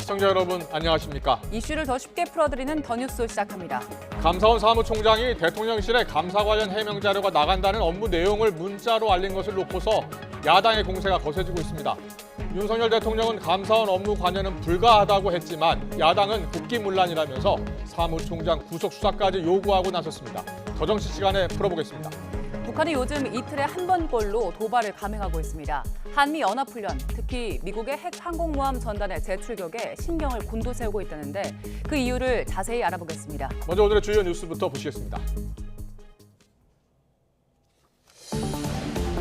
시청자 여러분 안녕하십니까? 이슈를 더 쉽게 풀어드리는 더 뉴스 시작합니다. 감사원 사무총장이 대통령실에 감사 관련 해명 자료가 나간다는 업무 내용을 문자로 알린 것을 놓고서 야당의 공세가 거세지고 있습니다. 윤석열 대통령은 감사원 업무 관여는 불가하다고 했지만 야당은 국기문란이라면서 사무총장 구속 수사까지 요구하고 나섰습니다. 더 정치 시간에 풀어보겠습니다. 북한이 요즘 이틀에 한 번꼴로 도발을 감행하고 있습니다. 한미 연합훈련, 특히 미국의 핵 항공모함 전단의 재출격에 신경을 곤두세우고 있다는데 그 이유를 자세히 알아보겠습니다. 먼저 오늘의 주요 뉴스부터 보시겠습니다.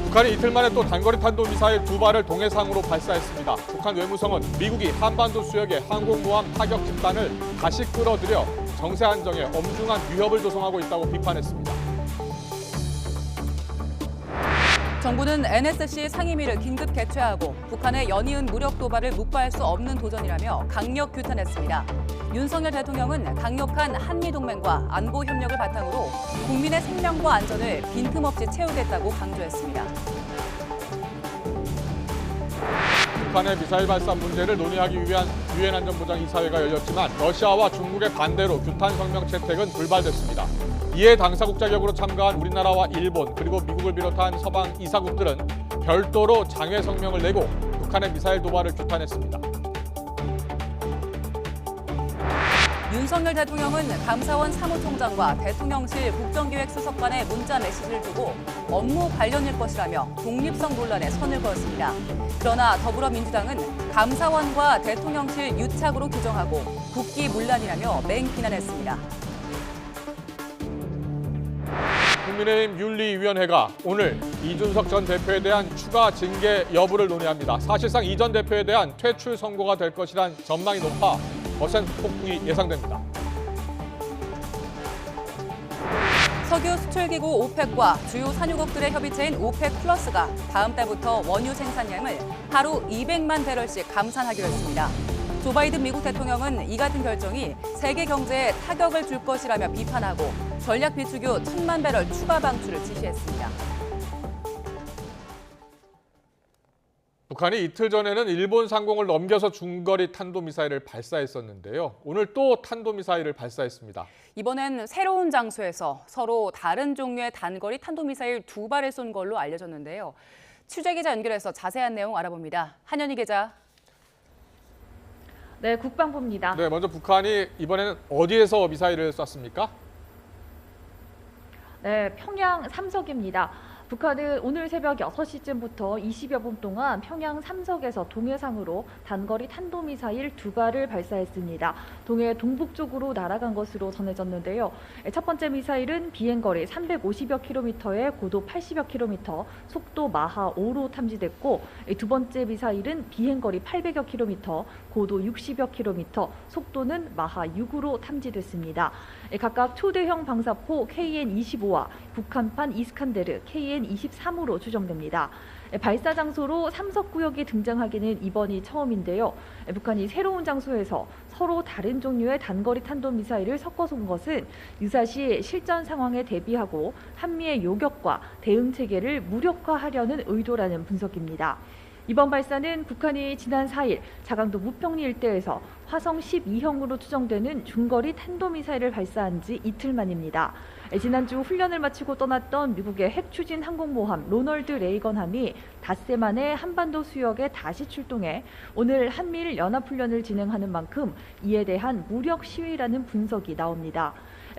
북한이 이틀 만에 또 단거리 탄도미사일 2발을 동해상으로 발사했습니다. 북한 외무성은 미국이 한반도 수역에 항공모함 타격 집단을 다시 끌어들여 정세 안정에 엄중한 위협을 조성하고 있다고 비판했습니다. 정부는 NSC 상임위를 긴급 개최하고 북한의 연이은 무력 도발을 묵과할 수 없는 도전이라며 강력 규탄했습니다. 윤석열 대통령은 강력한 한미동맹과 안보 협력을 바탕으로 국민의 생명과 안전을 빈틈없이 채우겠다고 강조했습니다. 북한의 미사일 발사 문제를 논의하기 위한 유엔 안전보장 이사회가 열렸지만 러시아와 중국의 반대로 규탄 성명 채택은 불발됐습니다. 이에 당사국 자격으로 참가한 우리나라와 일본 그리고 미국을 비롯한 서방 이사국들은 별도로 장외 성명을 내고 북한의 미사일 도발을 규탄했습니다. 윤석열 대통령은 감사원 사무총장과 대통령실 국정기획수석관의 문자 메시지를 두고 업무 관련일 것이라며 독립성 논란에 선을 그었습니다. 그러나 더불어민주당은 감사원과 대통령실 유착으로 규정하고 국기문란이라며 맹비난했습니다. 국민의힘 윤리위원회가 오늘 이준석 전 대표에 대한 추가 징계 여부를 논의합니다. 사실상 이 전 대표에 대한 퇴출 선고가 될 것이란 전망이 높아 거센 폭풍이 예상됩니다. 석유 수출기구 오펙과 주요 산유국들의 협의체인 오펙 플러스가 다음 달부터 원유 생산량을 하루 200만 배럴씩 감산하기로 했습니다. 조 바이든 미국 대통령은 이 같은 결정이 세계 경제에 타격을 줄 것이라며 비판하고 전략 비축유 1,000만 배럴 추가 방출을 지시했습니다. 북한이 이틀 전에는 일본 상공을 넘겨서 중거리 탄도미사일을 발사했었는데요. 오늘 또 탄도미사일을 발사했습니다. 이번엔 새로운 장소에서 서로 다른 종류의 단거리 탄도미사일 2발을 쏜 걸로 알려졌는데요. 취재기자 연결해서 자세한 내용 알아봅니다. 한현희 기자. 네, 국방부입니다. 네, 먼저 북한이 이번에는 어디에서 미사일을 쐈습니까? 네, 평양 삼석입니다. 북한은 오늘 새벽 6시쯤부터 20여 분 동안 평양 삼석에서 동해상으로 단거리 탄도미사일 2발을 발사했습니다. 동해 동북쪽으로 날아간 것으로 전해졌는데요. 첫 번째 미사일은 비행거리 350여 킬로미터에 고도 80여 킬로미터, 속도 마하 5로 탐지됐고 두 번째 미사일은 비행거리 800여 킬로미터, 고도 60여 킬로미터, 속도는 마하 6으로 탐지됐습니다. 각각 초대형 방사포 KN-25와 북한판 이스칸데르 KN-23으로 추정됩니다. 발사 장소로 삼석구역이 등장하기는 이번이 처음인데요. 북한이 새로운 장소에서 서로 다른 종류의 단거리 탄도미사일을 섞어 쏜 것은 유사시 실전 상황에 대비하고 한미의 요격과 대응 체계를 무력화하려는 의도라는 분석입니다. 이번 발사는 북한이 지난 4일 자강도 무평리 일대에서 화성 12형으로 추정되는 중거리 탄도미사일을 발사한 지 이틀 만입니다. 지난주 훈련을 마치고 떠났던 미국의 핵추진 항공모함 로널드 레이건함이 닷새 만에 한반도 수역에 다시 출동해 오늘 한미일 연합훈련을 진행하는 만큼 이에 대한 무력 시위라는 분석이 나옵니다.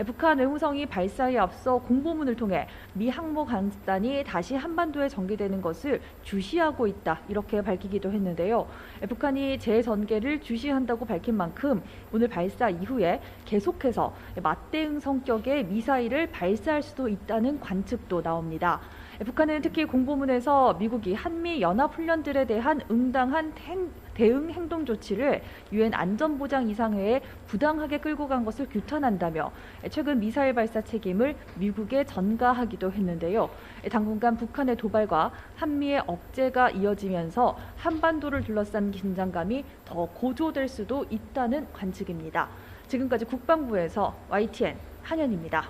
북한 외무성이 발사에 앞서 공보문을 통해 미 항모 간단이 다시 한반도에 전개되는 것을 주시하고 있다 이렇게 밝히기도 했는데요. 북한이 재전개를 주시한다고 밝힌 만큼 오늘 발사 이후에 계속해서 맞대응 성격의 미사일을 발사할 수도 있다는 관측도 나옵니다. 북한은 특히 공보문에서 미국이 한미 연합훈련들에 대한 응당한 대응 행동 조치를 유엔 안전보장이사회에 부당하게 끌고 간 것을 규탄한다며 최근 미사일 발사 책임을 미국에 전가하기도 했는데요. 당분간 북한의 도발과 한미의 억제가 이어지면서 한반도를 둘러싼 긴장감이 더 고조될 수도 있다는 관측입니다. 지금까지 국방부에서 YTN 한현입니다.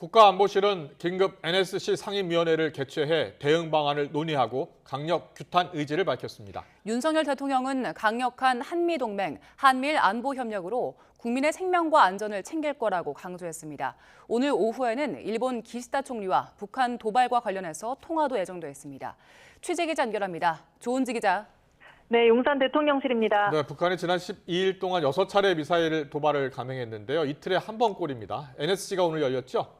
국가안보실은 긴급 NSC 상임위원회를 개최해 대응 방안을 논의하고 강력 규탄 의지를 밝혔습니다. 윤석열 대통령은 강력한 한미동맹, 한미일 안보협력으로 국민의 생명과 안전을 챙길 거라고 강조했습니다. 오늘 오후에는 일본 기시다 총리와 북한 도발과 관련해서 통화도 예정돼 있습니다. 취재기자 연결합니다. 조은지 기자. 네, 용산 대통령실입니다. 네, 북한이 지난 12일 동안 6차례 미사일 도발을 감행했는데요. 이틀에 한 번꼴입니다. NSC가 오늘 열렸죠?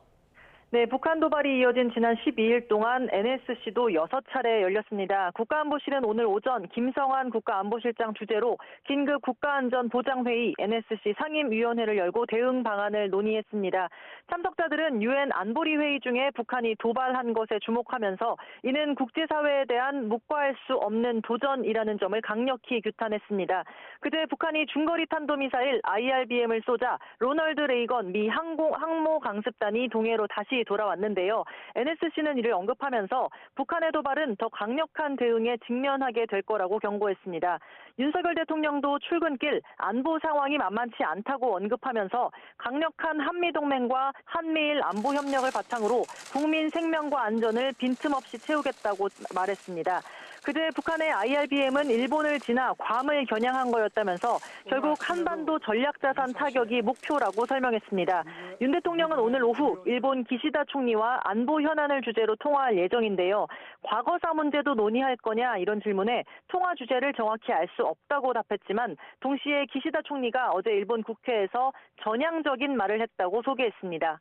네, 북한 도발이 이어진 지난 12일 동안 NSC도 6차례 열렸습니다. 국가안보실은 오늘 오전 김성환 국가안보실장 주재로 긴급 국가안전보장회의 NSC 상임위원회를 열고 대응 방안을 논의했습니다. 참석자들은 유엔 안보리 회의 중에 북한이 도발한 것에 주목하면서 이는 국제사회에 대한 묵과할 수 없는 도전이라는 점을 강력히 규탄했습니다. 그제 북한이 중거리 탄도미사일 IRBM을 쏘자 로널드 레이건 미 항모 강습단이 동해로 다시 돌아왔는데요. NSC는 이를 언급하면서 북한의 도발은 더 강력한 대응에 직면하게 될 거라고 경고했습니다. 윤석열 대통령도 출근길 안보 상황이 만만치 않다고 언급하면서 강력한 한미동맹과 한미일 안보 협력을 바탕으로 국민 생명과 안전을 빈틈없이 채우겠다고 말했습니다. 그제 북한의 IRBM은 일본을 지나 괌을 겨냥한 거였다면서 결국 한반도 전략자산 타격이 목표라고 설명했습니다. 윤 대통령은 오늘 오후 일본 기시다 총리와 안보 현안을 주제로 통화할 예정인데요. 과거사 문제도 논의할 거냐 이런 질문에 통화 주제를 정확히 알 수 없다고 답했지만 동시에 기시다 총리가 어제 일본 국회에서 전향적인 말을 했다고 소개했습니다.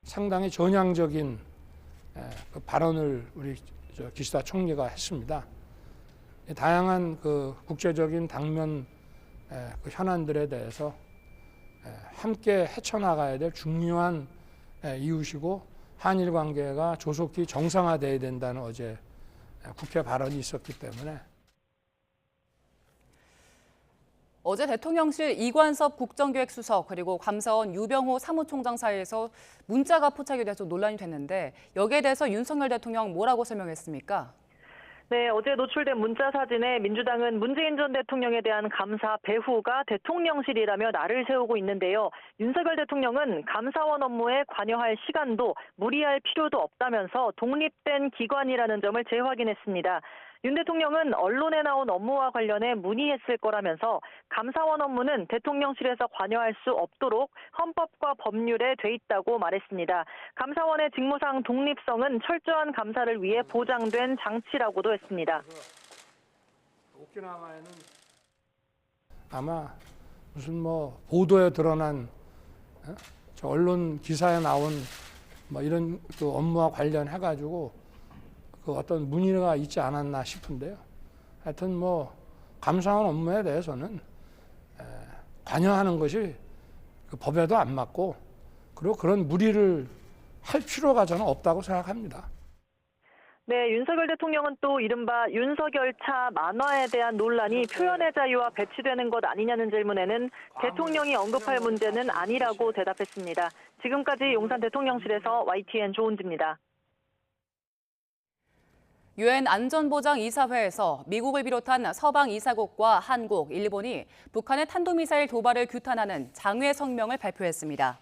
상당히 전향적인 그 발언을 우리 기시다 총리가 했습니다. 다양한 그 국제적인 당면 그 현안들에 대해서 함께 헤쳐나가야 될 중요한 이웃이고 한일 관계가 조속히 정상화돼야 된다는 어제 국회 발언이 있었기 때문에 어제 대통령실 이관섭 국정기획수석 그리고 감사원 유병호 사무총장 사이에서 문자가 포착이 돼서 논란이 됐는데 여기에 대해서 윤석열 대통령 뭐라고 설명했습니까? 네, 어제 노출된 문자 사진에 민주당은 문재인 전 대통령에 대한 감사 배후가 대통령실이라며 날을 세우고 있는데요. 윤석열 대통령은 감사원 업무에 관여할 시간도 무리할 필요도 없다면서 독립된 기관이라는 점을 재확인했습니다. 윤 대통령은 언론에 나온 업무와 관련해 문의했을 거라면서 감사원 업무는 대통령실에서 관여할 수 없도록 헌법과 법률에 돼 있다고 말했습니다. 감사원의 직무상 독립성은 철저한 감사를 위해 보장된 장치라고도 했습니다. 오키나와에는 아마 무슨 보도에 드러난 저 언론 기사에 나온 이런 그 업무와 관련해가지고 그 어떤 문의가 있지 않았나 싶은데요. 하여튼 감사원 업무에 대해서는 관여하는 것이 그 법에도 안 맞고 그리고 그런 무리를 할 필요가 저는 없다고 생각합니다. 네, 윤석열 대통령은 또 이른바 윤석열차 만화에 대한 논란이 표현의 자유와 배치되는 것 아니냐는 질문에는 대통령이 언급할 문제는 아니라고 대답했습니다. 지금까지 용산 대통령실에서 YTN 조은지입니다. 유엔 안전보장이사회에서 미국을 비롯한 서방 2사국과 한국, 일본이 북한의 탄도미사일 도발을 규탄하는 장외 성명을 발표했습니다.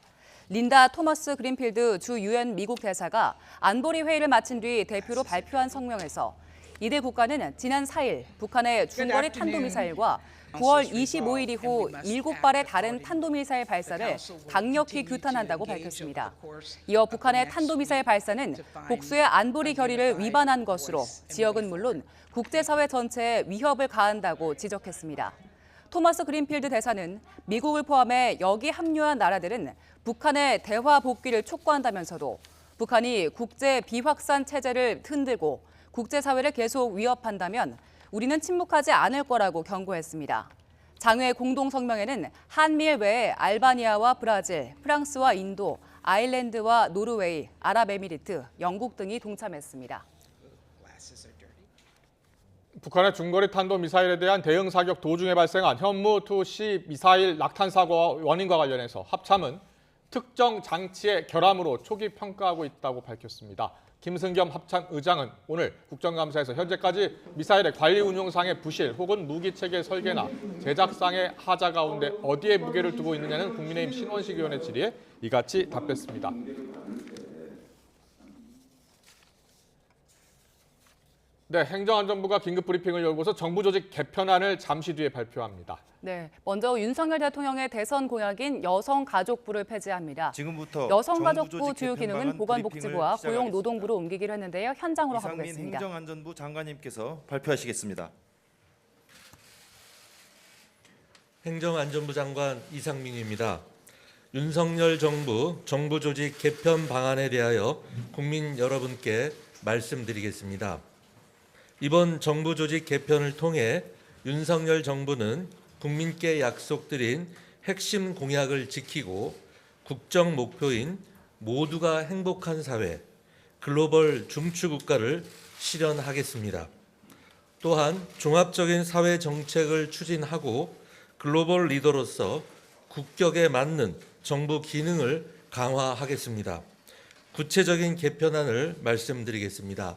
린다 토머스 그린필드 주 유엔 미국 대사가 안보리 회의를 마친 뒤 대표로 발표한 성명에서 이들 국가는 지난 4일 북한의 중거리 탄도미사일과 9월 25일 이후 7발의 다른 탄도미사일 발사를 강력히 규탄한다고 밝혔습니다. 이어 북한의 탄도미사일 발사는 복수의 안보리 결의를 위반한 것으로 지역은 물론 국제사회 전체에 위협을 가한다고 지적했습니다. 토머스 그린필드 대사는 미국을 포함해 여기 합류한 나라들은 북한의 대화 복귀를 촉구한다면서도 북한이 국제 비확산 체제를 흔들고 국제사회를 계속 위협한다면 우리는 침묵하지 않을 거라고 경고했습니다. 장외 공동성명에는 한미일 외에 알바니아와 브라질, 프랑스와 인도, 아일랜드와 노르웨이, 아랍에미리트, 영국 등이 동참했습니다. 북한의 중거리 탄도미사일에 대한 대응 사격 도중에 발생한 현무2C 미사일 낙탄 사고와 원인과 관련해서 합참은 특정 장치의 결함으로 초기 평가하고 있다고 밝혔습니다. 김승겸 합참의장은 오늘 국정감사에서 현재까지 미사일의 관리 운용상의 부실 혹은 무기체계 설계나 제작상의 하자 가운데 어디에 무게를 두고 있느냐는 국민의힘 신원식 의원의 질의에 이같이 답했습니다. 네, 행정안전부가 긴급 브리핑을 열고서 정부 조직 개편안을 잠시 뒤에 발표합니다. 네, 먼저 윤석열 대통령의 대선 공약인 여성가족부를 폐지합니다. 지금부터 여성가족부 주요 개편 기능은 방안 보건복지부와 브리핑을 고용노동부로 옮기기로 했는데요. 현장으로 이상민 가보겠습니다. 행정안전부 장관님께서 발표하시겠습니다. 행정안전부 장관 이상민입니다. 윤석열 정부 정부 조직 개편 방안에 대하여 국민 여러분께 말씀드리겠습니다. 이번 정부 조직 개편을 통해 윤석열 정부는 국민께 약속드린 핵심 공약을 지키고 국정 목표인 모두가 행복한 사회, 글로벌 중추 국가를 실현하겠습니다. 또한 종합적인 사회 정책을 추진하고 글로벌 리더로서 국격에 맞는 정부 기능을 강화하겠습니다. 구체적인 개편안을 말씀드리겠습니다.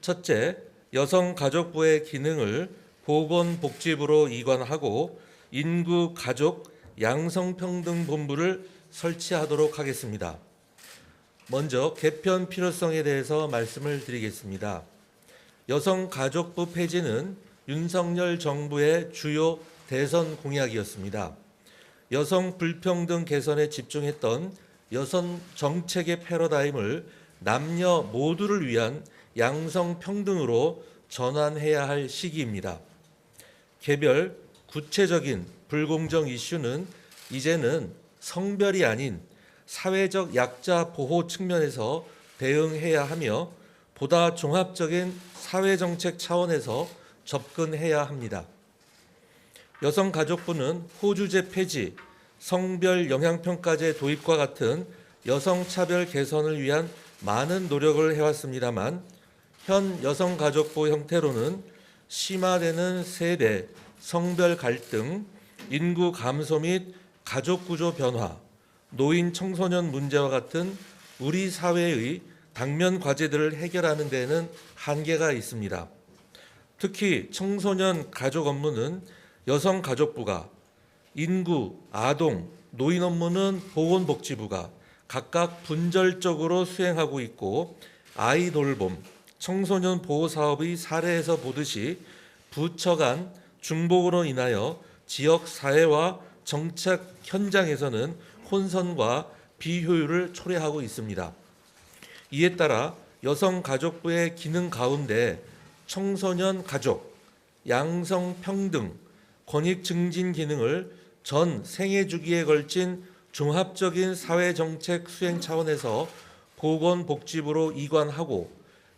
첫째, 여성가족부의 기능을 보건복지부로 이관하고 인구가족 양성평등본부를 설치하도록 하겠습니다. 먼저 개편 필요성에 대해서 말씀을 드리겠습니다. 여성가족부 폐지는 윤석열 정부의 주요 대선 공약이었습니다. 여성 불평등 개선에 집중했던 여성 정책의 패러다임을 남녀 모두를 위한 양성평등으로 전환해야 할 시기입니다. 개별 구체적인 불공정 이슈는 이제는 성별이 아닌 사회적 약자 보호 측면에서 대응해야 하며 보다 종합적인 사회정책 차원에서 접근해야 합니다. 여성가족부는 호주제 폐지, 성별 영향평가제 도입과 같은 여성차별 개선을 위한 많은 노력을 해왔습니다만 현 여성가족부 형태로는 심화되는 세대, 성별 갈등, 인구 감소 및 가족 구조 변화, 노인 청소년 문제와 같은 우리 사회의 당면 과제들을 해결하는 데에는 한계가 있습니다. 특히 청소년 가족 업무는 여성가족부가, 인구, 아동, 노인 업무는 보건복지부가 각각 분절적으로 수행하고 있고 아이 돌봄, 청소년 보호 사업의 사례에서 보듯이 부처 간 중복으로 인하여 지역 사회와 정책 현장에서는 혼선과 비효율을 초래하고 있습니다. 이에 따라 여성가족부의 기능 가운데 청소년 가족, 양성평등, 권익 증진 기능을 전 생애 주기에 걸친 종합적인 사회정책 수행 차원에서 보건복지부로 이관하고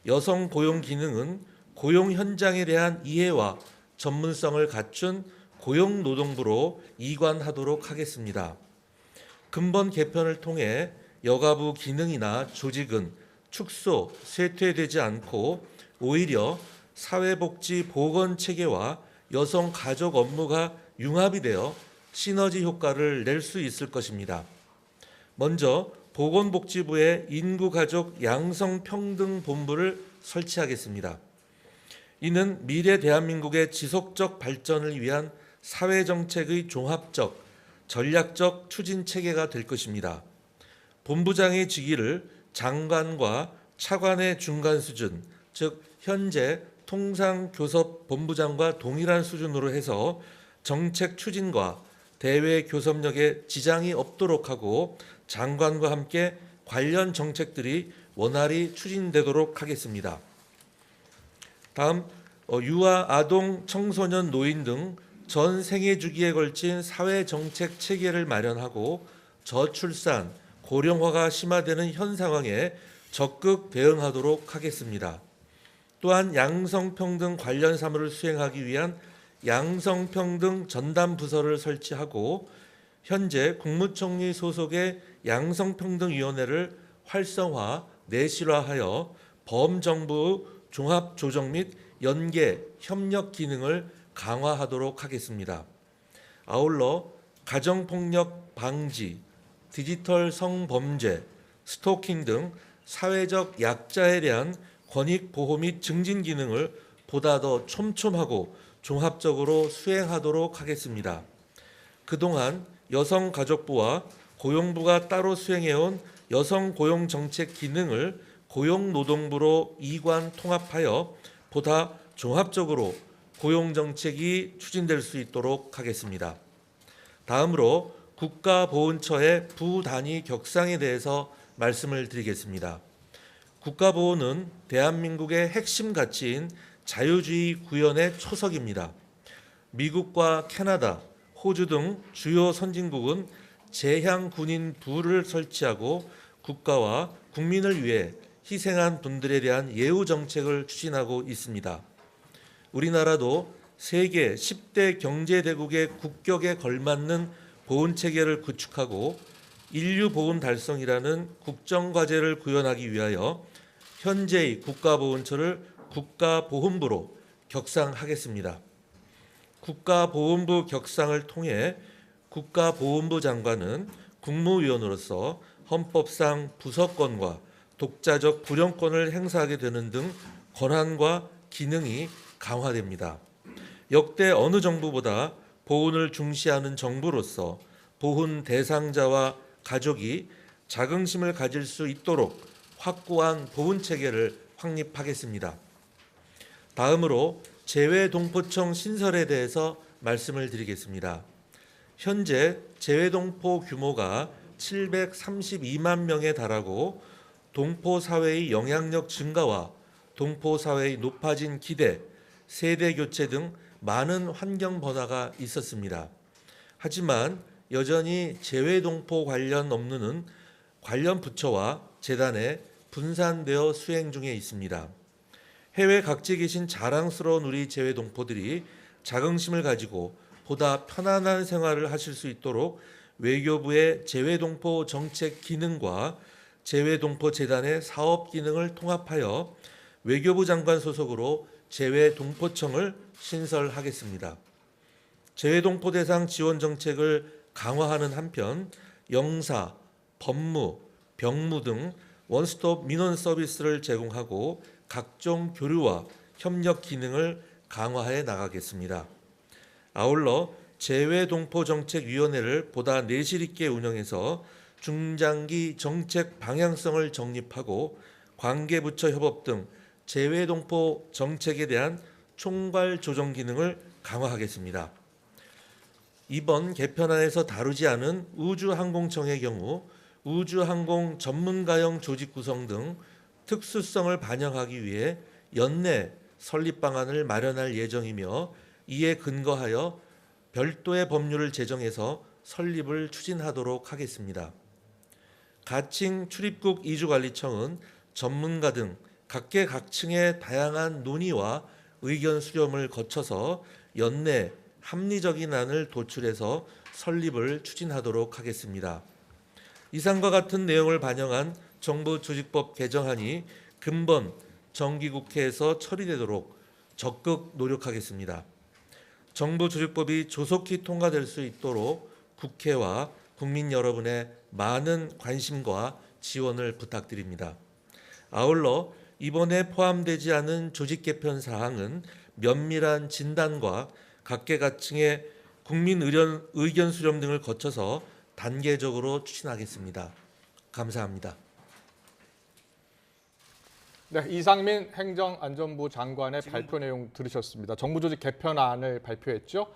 여성 고용 기능은 고용 현장에 대한 이해와 전문성을 갖춘 고용노동부로 이관하도록 하겠습니다. 근본 개편을 통해 여가부 기능이나 조직은 축소, 쇠퇴되지 않고 오히려 사회복지 보건체계와 여성 가족 업무가 융합이 되어 시너지 효과를 낼 수 있을 것입니다. 먼저 보건복지부의 인구가족 양성평등본부를 설치하겠습니다. 이는 미래 대한민국의 지속적 발전을 위한 사회정책의 종합적, 전략적 추진체계가 될 것입니다. 본부장의 직위를 장관과 차관의 중간 수준, 즉 현재 통상교섭본부장과 동일한 수준으로 해서 정책 추진과 대외 교섭력에 지장이 없도록 하고 장관과 함께 관련 정책들이 원활히 추진되도록 하겠습니다. 다음, 유아, 아동, 청소년, 노인 등 전 생애 주기에 걸친 사회정책 체계를 마련하고 저출산, 고령화가 심화되는 현 상황에 적극 대응하도록 하겠습니다. 또한 양성평등 관련 사무를 수행하기 위한 양성평등 전담부서를 설치하고 현재 국무총리 소속의 양성평등위원회를 활성화, 내실화하여 범정부 종합조정 및 연계, 협력 기능을 강화하도록 하겠습니다. 아울러 가정폭력 방지, 디지털 성범죄, 스토킹 등 사회적 약자에 대한 권익 보호 및 증진 기능을 보다 더 촘촘하고 종합적으로 수행하도록 하겠습니다. 그동안 여성가족부와 고용부가 따로 수행해온 여성고용정책 기능을 고용노동부로 이관 통합하여 보다 종합적으로 고용정책이 추진될 수 있도록 하겠습니다. 다음으로 국가보훈처의 부단위 격상에 대해서 말씀을 드리겠습니다. 국가보훈은 대한민국의 핵심 가치인 자유주의 구현의 초석입니다. 미국과 캐나다, 호주 등 주요 선진국은 재향 군인 부를 설치하고 국가와 국민을 위해 희생한 분들에 대한 예우 정책을 추진하고 있습니다. 우리나라도 세계 10대 경제대국의 국격에 걸맞는 보훈 체계를 구축하고 인류 보훈 달성이라는 국정과제를 구현하기 위하여 현재의 국가보훈처를 국가보훈부로 격상하겠습니다. 국가보훈부 격상을 통해 국가보훈부 장관은 국무위원으로서 헌법상 부서권과 독자적 구령권을 행사하게 되는 등 권한과 기능이 강화됩니다. 역대 어느 정부보다 보훈을 중시하는 정부로서 보훈 대상자와 가족이 자긍심을 가질 수 있도록 확고한 보훈 체계를 확립하겠습니다. 다음으로 재외동포청 신설에 대해서 말씀을 드리겠습니다. 현재 재외동포 규모가 732만 명에 달하고 동포 사회의 영향력 증가와 동포 사회의 높아진 기대, 세대 교체 등 많은 환경 변화가 있었습니다. 하지만 여전히 재외동포 관련 업무는 관련 부처와 재단에 분산되어 수행 중에 있습니다. 해외 각지에 계신 자랑스러운 우리 재외동포들이 자긍심을 가지고 보다 편안한 생활을 하실 수 있도록 외교부의 재외동포 정책 기능과 재외동포 재단의 사업 기능을 통합하여 외교부 장관 소속으로 재외동포청을 신설하겠습니다. 재외동포 대상 지원 정책을 강화하는 한편 영사, 법무, 병무 등 원스톱 민원 서비스를 제공하고 각종 교류와 협력 기능을 강화해 나가겠습니다. 아울러 재외동포정책위원회를 보다 내실 있게 운영해서 중장기 정책 방향성을 정립하고 관계부처 협업 등 재외동포 정책에 대한 총괄 조정 기능을 강화하겠습니다. 이번 개편안에서 다루지 않은 우주항공청의 경우 우주항공 전문가형 조직 구성 등 특수성을 반영하기 위해 연내 설립 방안을 마련할 예정이며 이에 근거하여 별도의 법률을 제정해서 설립을 추진하도록 하겠습니다. 가칭 출입국 이주관리청은 전문가 등 각계각층의 다양한 논의와 의견 수렴을 거쳐서 연내 합리적인 안을 도출해서 설립을 추진하도록 하겠습니다. 이상과 같은 내용을 반영한 정부 조직법 개정안이 금번 정기국회에서 처리되도록 적극 노력하겠습니다. 정부 조직법이 조속히 통과될 수 있도록 국회와 국민 여러분의 많은 관심과 지원을 부탁드립니다. 아울러 이번에 포함되지 않은 조직 개편 사항은 면밀한 진단과 각계각층의 국민 의견 수렴 등을 거쳐서 단계적으로 추진하겠습니다. 감사합니다. 네, 이상민 행정안전부 장관의 발표 내용 들으셨습니다. 정부 조직 개편안을 발표했죠.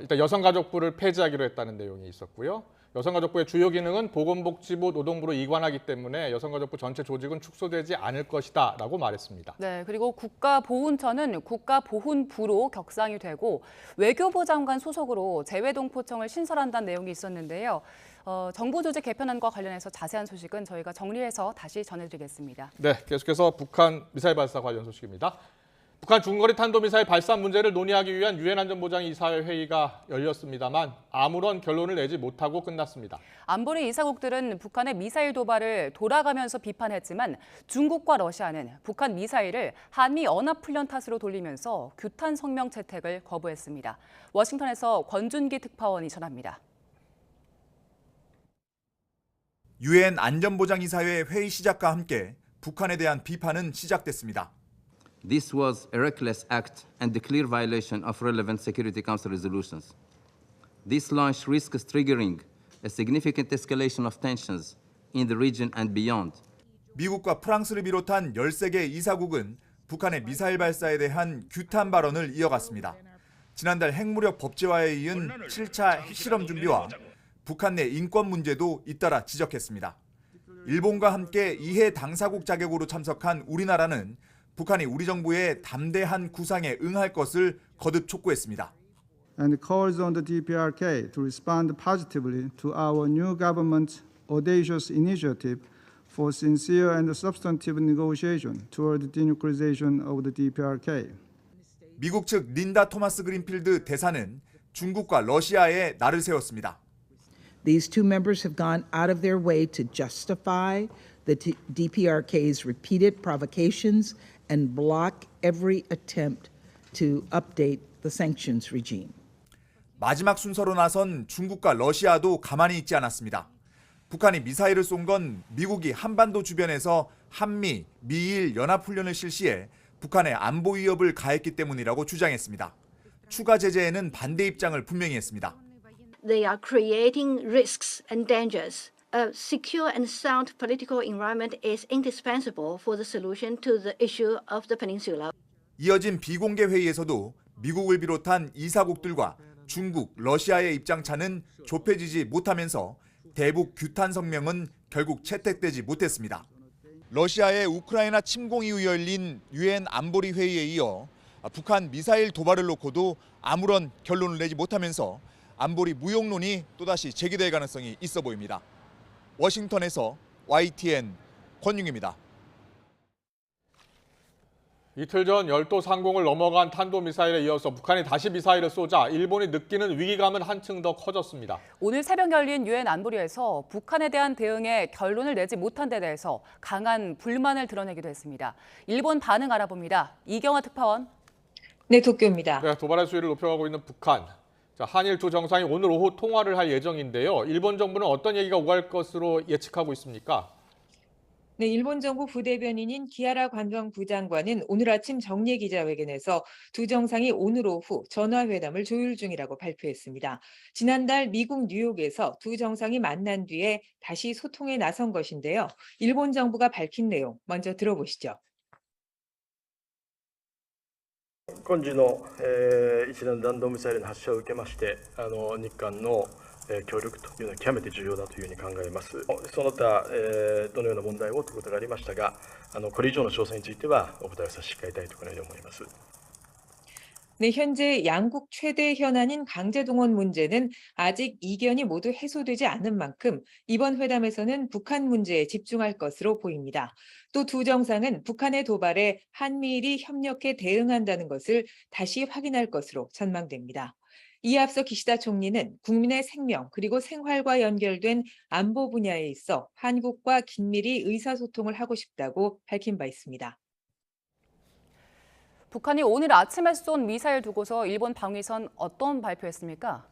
일단 여성가족부를 폐지하기로 했다는 내용이 있었고요. 여성가족부의 주요 기능은 보건복지부, 노동부로 이관하기 때문에 여성가족부 전체 조직은 축소되지 않을 것이다 라고 말했습니다. 네, 그리고 국가보훈처는 국가보훈부로 격상이 되고 외교부 장관 소속으로 재외동포청을 신설한다는 내용이 있었는데요. 정부 조직 개편안과 관련해서 자세한 소식은 저희가 정리해서 다시 전해드리겠습니다. 네, 계속해서 북한 미사일 발사 관련 소식입니다. 북한 중거리 탄도미사일 발사 문제를 논의하기 위한 유엔 안전보장 이사회 회의가 열렸습니다만 아무런 결론을 내지 못하고 끝났습니다. 안보리 이사국들은 북한의 미사일 도발을 돌아가면서 비판했지만 중국과 러시아는 북한 미사일을 한미 연합훈련 탓으로 돌리면서 규탄 성명 채택을 거부했습니다. 워싱턴에서 권준기 특파원이 전합니다. 유엔 안전보장이사회 회의 시작과 함께 북한에 대한 비판은 시작됐습니다. This was a reckless act and the clear violation of relevant Security Council resolutions. This launch risks triggering a significant escalation of tensions in the region and beyond. 미국과 프랑스를 비롯한 13개 이사국은 북한의 미사일 발사에 대한 규탄 발언을 이어갔습니다. 지난달 핵무력 법제화에 이은 7차 핵실험 준비와 북한 내 인권 문제도 잇따라 지적했습니다. 일본과 함께 이해 당사국 자격으로 참석한 우리나라는 북한이 우리 정부의 담대한 구상에 응할 것을 거듭 촉구했습니다. And calls on the DPRK to respond positively to our new government's audacious initiative for sincere and substantive negotiation toward denuclearization of the DPRK. 미국 측 린다 토마스 그린필드 대사는 중국과 러시아에 날을 세웠습니다. These two members have gone out of their way to justify the DPRK's repeated provocations and block every attempt to update the sanctions regime. 마지막 순서로 나선 중국과 러시아도 가만히 있지 않았습니다. 북한이 미사일을 쏜 건 미국이 한반도 주변에서 한미, 미일 연합훈련을 실시해 북한의 안보 위협을 가했기 때문이라고 주장했습니다. 추가 제재에는 반대 입장을 분명히 했습니다. They are creating risks and dangers. A secure and sound political environment is indispensable for the solution to the issue of the peninsula. 이어진 비공개 회의에서도 미국을 비롯한 이사국들과 중국, 러시아의 입장차는 좁혀지지 못하면서 대북 규탄 성명은 결국 채택되지 못했습니다. 러시아의 우크라이나 침공 이후 열린 유엔 안보리 회의에 이어 북한 미사일 도발을 놓고도 아무런 결론을 내지 못하면서 안보리 무용론이 또다시 제기될 가능성이 있어 보입니다. 워싱턴에서 YTN 권윤입니다. 이틀 전 열도 상공을 넘어간 탄도미사일에 이어서 북한이 다시 미사일을 쏘자 일본이 느끼는 위기감은 한층 더 커졌습니다. 오늘 새벽 열린 유엔 안보리에서 북한에 대한 대응에 결론을 내지 못한 데 대해서 강한 불만을 드러내기도 했습니다. 일본 반응 알아봅니다. 이경화 특파원. 네, 도쿄입니다. 네, 도발의 수위를 높여가고 있는 북한. 자, 한일 두 정상이 오늘 오후 통화를 할 예정인데요. 일본 정부는 어떤 얘기가 오갈 것으로 예측하고 있습니까? 네, 일본 정부 부대변인인 기하라 관광부 장관은 오늘 아침 정례 기자회견에서 두 정상이 오늘 오후 전화회담을 조율 중이라고 발표했습니다. 지난달 미국 뉴욕에서 두 정상이 만난 뒤에 다시 소통에 나선 것인데요. 일본 정부가 밝힌 내용 먼저 들어보시죠. 今時の一段弾道ミサイルの発射を受けまして、日韓の協力というのは極めて重要だというふうに考えます。その他、どのような問題をということがありましたが、これ以上の詳細についてはお答えを差し控えたいとこのように思います。 네, 현재 양국 최대 현안인 강제동원 문제는 아직 이견이 모두 해소되지 않은 만큼 이번 회담에서는 북한 문제에 집중할 것으로 보입니다. 또 두 정상은 북한의 도발에 한미일이 협력해 대응한다는 것을 다시 확인할 것으로 전망됩니다. 이에 앞서 기시다 총리는 국민의 생명 그리고 생활과 연결된 안보 분야에 있어 한국과 긴밀히 의사소통을 하고 싶다고 밝힌 바 있습니다. 북한이 오늘 아침에 쏜 미사일 두고서 일본 방위선 어떤 발표했습니까?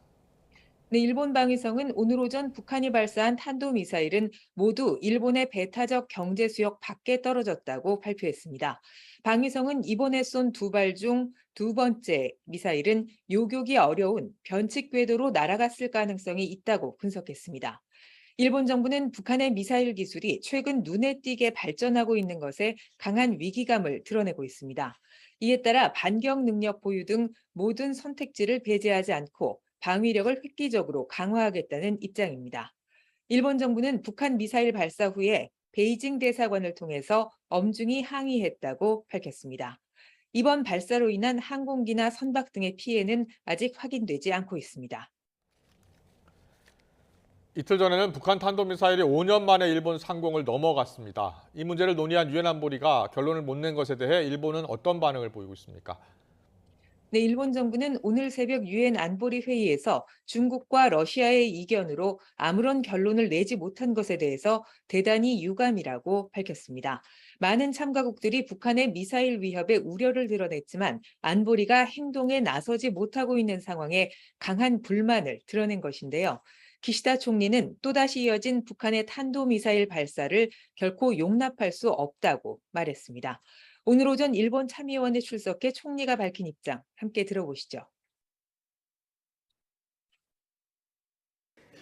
네, 일본 방위성은 오늘 오전 북한이 발사한 탄도미사일은 모두 일본의 배타적 경제 수역 밖에 떨어졌다고 발표했습니다. 방위성은 이번에 쏜 두 발 중 두 번째 미사일은 요격이 어려운 변칙 궤도로 날아갔을 가능성이 있다고 분석했습니다. 일본 정부는 북한의 미사일 기술이 최근 눈에 띄게 발전하고 있는 것에 강한 위기감을 드러내고 있습니다. 이에 따라 반격 능력 보유 등 모든 선택지를 배제하지 않고 방위력을 획기적으로 강화하겠다는 입장입니다. 일본 정부는 북한 미사일 발사 후에 베이징 대사관을 통해서 엄중히 항의했다고 밝혔습니다. 이번 발사로 인한 항공기나 선박 등의 피해는 아직 확인되지 않고 있습니다. 이틀 전에는 북한 탄도미사일이 5년 만에 일본 상공을 넘어갔습니다. 이 문제를 논의한 유엔 안보리가 결론을 못 낸 것에 대해 일본은 어떤 반응을 보이고 있습니까? 네, 일본 정부는 오늘 새벽 유엔 안보리 회의에서 중국과 러시아의 이견으로 아무런 결론을 내지 못한 것에 대해서 대단히 유감이라고 밝혔습니다. 많은 참가국들이 북한의 미사일 위협에 우려를 드러냈지만 안보리가 행동에 나서지 못하고 있는 상황에 강한 불만을 드러낸 것인데요. 기시다 총리는 또다시 이어진 북한의 탄도미사일 발사를 결코 용납할 수 없다고 말했습니다. 오늘 오전 일본 참의원에 출석해 총리가 밝힌 입장 함께 들어보시죠.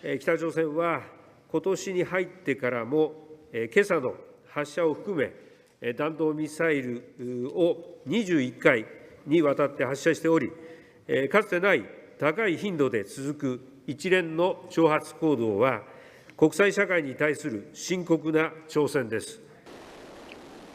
北朝鮮は今年に入ってからも今朝の発射を含め弾道ミサイルを21回にわたって発射しており、かつてない高い頻度で続く一連の挑発行動は国際社会に対する深刻な挑戦です。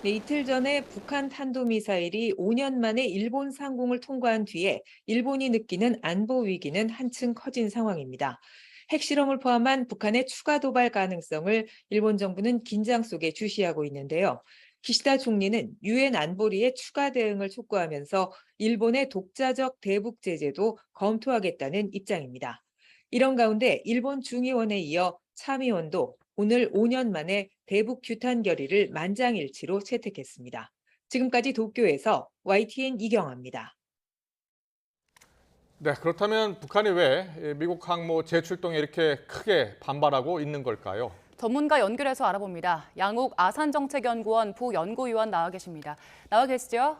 네, 이틀 전에 북한 탄도미사일이 5년 만에 일본 상공을 통과한 뒤에 일본이 느끼는 안보 위기는 한층 커진 상황입니다. 핵실험을 포함한 북한의 추가 도발 가능성을 일본 정부는 긴장 속에 주시하고 있는데요. 기시다 총리는 유엔 안보리의 추가 대응을 촉구하면서 일본의 독자적 대북 제재도 검토하겠다는 입장입니다. 이런 가운데 일본 중의원에 이어 참의원도 오늘 5년 만에 대북 규탄 결의를 만장일치로 채택했습니다. 지금까지 도쿄에서 YTN 이경아입니다. 네, 그렇다면 북한이 왜 미국 항모 재출동에 이렇게 크게 반발하고 있는 걸까요? 전문가 연결해서 알아봅니다. 양욱 아산정책연구원 부연구위원 나와 계십니다. 나와 계시죠?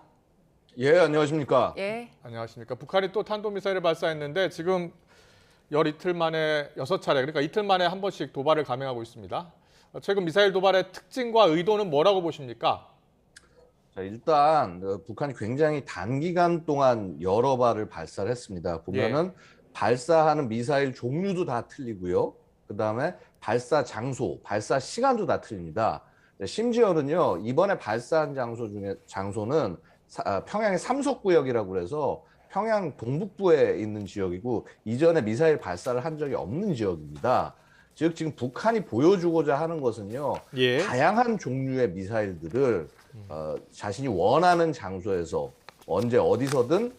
예, 안녕하십니까? 예. 안녕하십니까. 북한이 또 탄도미사일을 발사했는데 지금 열 이틀 만에 6차례, 그러니까 이틀 만에 한 번씩 도발을 감행하고 있습니다. 최근 미사일 도발의 특징과 의도는 뭐라고 보십니까? 자, 일단 북한이 굉장히 단기간 동안 여러 발을 발사를 했습니다. 보면은 발사하는 미사일 종류도 다 틀리고요. 그다음에 발사 장소, 발사 시간도 다 틀립니다. 심지어는요, 이번에 발사한 장소는 평양의 삼석구역이라고 그래서 평양 동북부에 있는 지역이고 이전에 미사일 발사를 한 적이 없는 지역입니다. 즉 지금 북한이 보여주고자 하는 것은요, 다양한 종류의 미사일들을 자신이 원하는 장소에서 언제 어디서든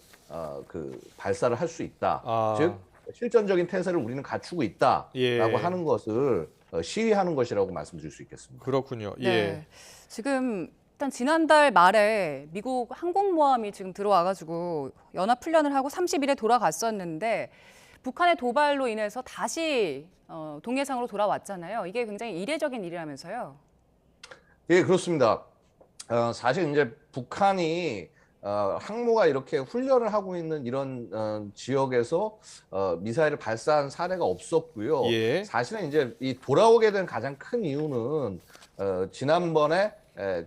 그 발사를 할 수 있다. 즉 실전적인 태세를 우리는 갖추고 있다라고 하는 것을 시위하는 것이라고 말씀드릴 수 있겠습니다. 그렇군요. 네. 지금 일단 지난달 말에 미국 항공모함이 지금 들어와가지고 연합훈련을 하고 30일에 돌아갔었는데 북한의 도발로 인해서 다시 동해상으로 돌아왔잖아요. 이게 굉장히 이례적인 일이라면서요. 예, 그렇습니다. 사실 이제 북한이 항모가 이렇게 훈련을 하고 있는 이런 지역에서 미사일을 발사한 사례가 없었고요. 사실은 이제 이 돌아오게 된 가장 큰 이유는 지난번에